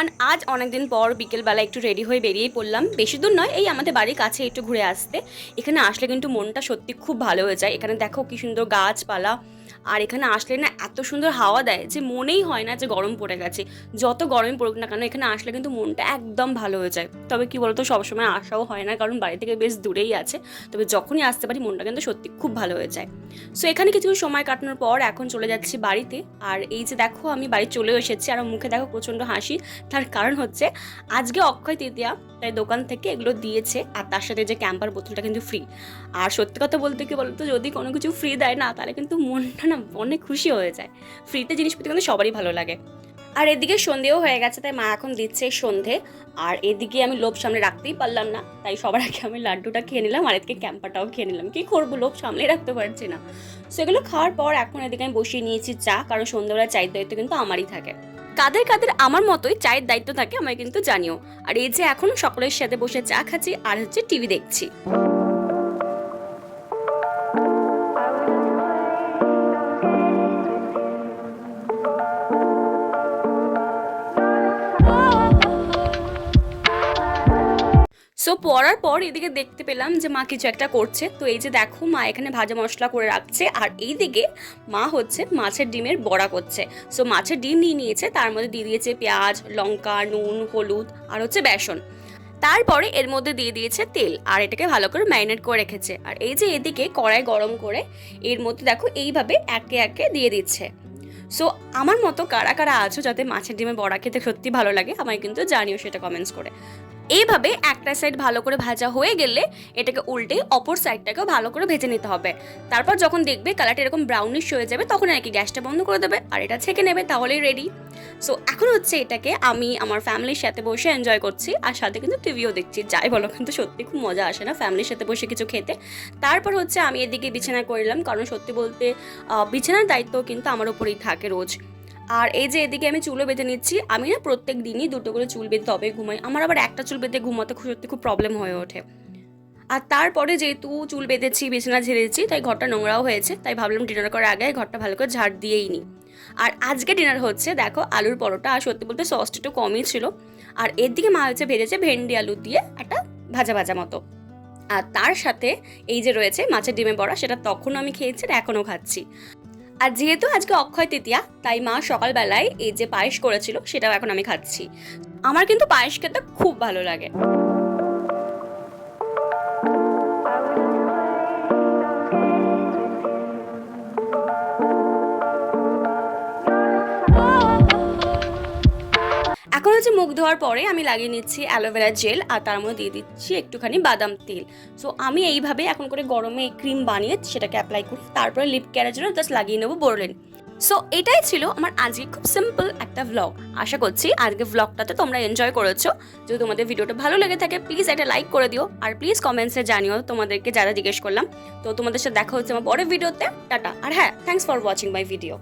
Everyone, আজ অনেকদিন পর বিকেলবেলা একটু রেডি হয়ে বেরিয়ে পড়লাম। বেশি দূর নয়, এই আমাদের বাড়ির কাছে একটু ঘুরে আসতে। এখানে আসলে কিন্তু মনটা সত্যি খুব ভালো হয়ে যায়। এখানে দেখো কি সুন্দর গাছপালা, আর এখানে আসলে না এত সুন্দর হাওয়া দেয় যে মনেই হয় না যে গরম পড়ে গেছে। যত গরমই পড়ুক না কেন, এখানে আসলে কিন্তু মনটা একদম ভালো হয়ে যায়। তবে কি বলতো, সবসময় আসাও হয় না, কারণ বাড়ি থেকে বেশ দূরেই আছে। তবে যখনই আসতে পারি মনটা কিন্তু সত্যি খুব ভালো হয়ে যায়। সো এখানে কিছু সময় কাটানোর পর এখন চলে যাচ্ছি বাড়িতে। আর এই যে দেখো, আমি বাড়ি চলেও এসেছি, আর মুখে দেখো প্রচণ্ড হাসি। তার কারণ হচ্ছে আজকে অক্ষয় তৃতীয়া, তাই দোকান থেকে এগুলো দিয়েছে, আর তার সাথে যে ক্যাম্পার বোতলটা কিন্তু ফ্রি। আর সত্যি কথা বলতে কি বলতো, যদি কোনো কিছু ফ্রি দেয় না, তাহলে কিন্তু মনটা না অনেক খুশি হয়ে যায়। ফ্রিতে জিনিসপত্র কিন্তু সবারই ভালো লাগে। আর এদিকে সন্ধেও হয়ে গেছে, তাই মা এখন দিচ্ছে সন্ধে। আর এদিকে আমি লোভ সামনে রাখতেই পারলাম না, তাই সবার আগে আমি লাড্ডুটা খেয়ে নিলাম, আর এদিকে ক্যাম্পারটাও খেয়ে নিলাম। কি করবো, লোভ সামলে রাখতে পারছি না। সেগুলো খাওয়ার পর এখন এদিকে আমি বসিয়ে নিয়েছি চা, কারণ সন্ধ্যাবেলা চায়ের দায়িত্ব কিন্তু আমারই থাকে। কাদের কাদের আমার মতোই চায়ের দায়িত্ব থাকে আমায় কিন্তু জানিও। আর এই যে এখন সকলের সাথে বসে চা খাচ্ছি আর হচ্ছে টিভি দেখছি। সো পড়ার পর এদিকে দেখতে পেলাম যে মা কিছু একটা করছে। তো এই যে দেখো, মা এখানে ভাজা মশলা করে রাখছে, আর এইদিকে মা হচ্ছে মাছের ডিমের বড়া করছে। সো মাছের ডিম নিয়ে নিয়েছে, তার মধ্যে দিয়ে দিয়েছে পেঁয়াজ, লঙ্কা, নুন, হলুদ আর হচ্ছে বেসন। তারপরে এর মধ্যে দিয়ে দিয়েছে তেল, আর এটাকে ভালো করে ম্যারিনেট করে রেখেছে। আর এই যে এদিকে কড়াই গরম করে এর মধ্যে দেখো এইভাবে একে একে দিয়ে দিচ্ছে। সো আমার মতো কারা কারা আছো যাতে মাছের ডিমের বড়া খেতে সত্যি ভালো লাগে, আমায় কিন্তু জানিও সেটা কমেন্টস করে। এইভাবে একটা সাইড ভালো করে ভাজা হয়ে গেলে এটাকে উল্টে অপর সাইডটাকেও ভালো করে ভেজে নিতে হবে। তারপর যখন দেখবে কালারটা এরকম ব্রাউনিশ হয়ে যাবে, তখন আর কি গ্যাসটা বন্ধ করে দেবে আর এটা ছেঁকে নেবে, তাহলেই রেডি। সো এখন হচ্ছে এটাকে আমি আমার ফ্যামিলির সাথে বসে এনজয় করছি, আর সাথে কিন্তু টিভিও দেখছি। যাই বলো, কিন্তু সত্যি খুব মজা আসে না ফ্যামিলির সাথে বসে কিছু খেতে। তারপর হচ্ছে আমি এদিকে বিছানা করলাম, কারণ সত্যি বলতে বিছানার দায়িত্ব কিন্তু আমার উপরেই থাকে রোজ। আর এই যে এদিকে আমি চুলও বেঁধে নিচ্ছি। আমি না প্রত্যেক দিনই দুটো করে চুল বেঁধে তবে ঘুমাই। আমার আবার একটা চুল বেঁধে ঘুমাতে সত্যি খুব প্রবলেম হয়ে ওঠে। আর তারপরে যেহেতু চুল বেঁধেছি, বিছানা ঝেড়েছি, তাই ঘরটা নোংরাও হয়েছে, তাই ভাবলাম ডিনার করার আগে ঘরটা ভালো করে ঝাড় দিয়েই নিই। আর আজকে ডিনার হচ্ছে দেখো আলুর পরোটা, আর সত্যি বলতে সসটা একটু কমই ছিল। আর এর দিকে মা হচ্ছে ভেজেছে ভেন্ডি আলু দিয়ে একটা ভাজা ভাজা মতো। আর তার সাথে এই যে রয়েছে মাছের ডিমে বড়া, সেটা তখনও আমি খেয়েছি আর এখনও খাচ্ছি। আর যেহেতু আজকে অক্ষয় তৃতীয়া, তাই মা সকালবেলায় এই যে পায়েস করেছিল সেটাও এখন আমি খাচ্ছি। আমার কিন্তু পায়েস খেতে খুব ভালো লাগে। এখন হচ্ছে মুখ ধোয়ার পরে আমি লাগিয়ে নিচ্ছি অ্যালোভেরা জেল, আর তার মধ্যে দিয়ে দিচ্ছি একটুখানি বাদাম তেল। সো আমি এইভাবে এখন করে গরমে ক্রিম বানিয়ে সেটাকে অ্যাপ্লাই করি, তারপরে লিপ কেয়ারের জন্য জাস্ট লাগিয়ে নেবো বোরোলিন। সো এটাই ছিল আমার আজকে খুব সিম্পল একটা ভ্লগ। আশা করছি আজকে ভ্লগটাতে তোমরা এনজয় করেছো। যদি তোমাদের ভিডিওটা ভালো লেগে থাকে, প্লিজ একটা লাইক করে দিও, আর প্লিজ কমেন্টসে জানিও তোমাদেরকে যারা জিজ্ঞেস করলাম। তো তোমাদের সাথে দেখা হচ্ছে আমার পরের ভিডিওতে। টাটা, আর হ্যাঁ, thanks for watching my video.